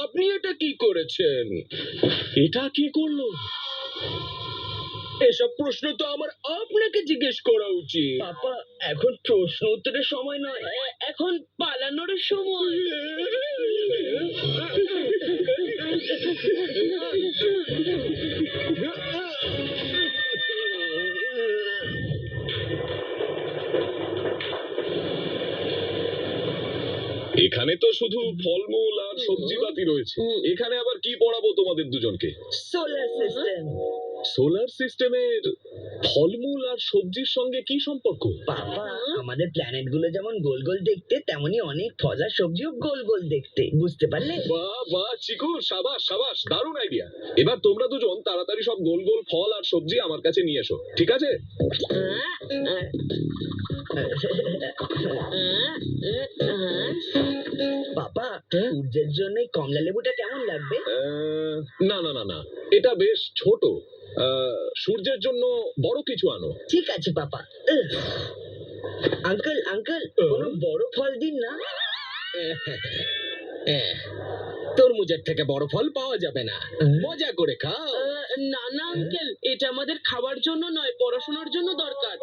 আপনি এটা কি করেছেন? এটা কি করলো? এসব প্রশ্ন তো আমার আপনাকে জিজ্ঞেস করা উচিত। পাপা, এখন প্রশ্ন উত্তরের সময় নয়, এখন পালানোর সময়। এখানে তো শুধু ফলমূল আর সবজিপাতি রয়েছে। এখানে আবার কি পড়াবো তোমাদের দুজনকে? Solar system. সোলার সিস্টেমের ফলমূল আর সবজির সঙ্গে কি সম্পর্ক? পাপা, আমাদের প্ল্যানেট গুলো যেমন গোল গোল দেখতে, তেমনি অনেক ফল আর সবজিও গোল গোল দেখতে, বুঝতে পারলে? বাহ বাহ চিকু, সাবাস সাবাস, দারুণ আইডিয়া। এবার তোমরা দুজন তাড়াতাড়ি সব গোল গোল ফল আর সবজি আমার কাছে নিয়ে এসো, ঠিক আছে? পাপা, সূর্যের জন্য কমলা লেবুটা কেমন লাগবে? না না না না, এটা বেশ ছোট। সূর্যের জন্য বড় কিছু আনো। ঠিক আছে পাপা। আঙ্কেল আঙ্কেল, কোনো বড় ফল দিন না। তরমুজের থেকে বড় ফল পাওয়া যাবে না। মজা করে খাও। না না আঙ্কেল, এটা আমাদের খাবার জন্য নয়, পড়াশোনার জন্য দরকার।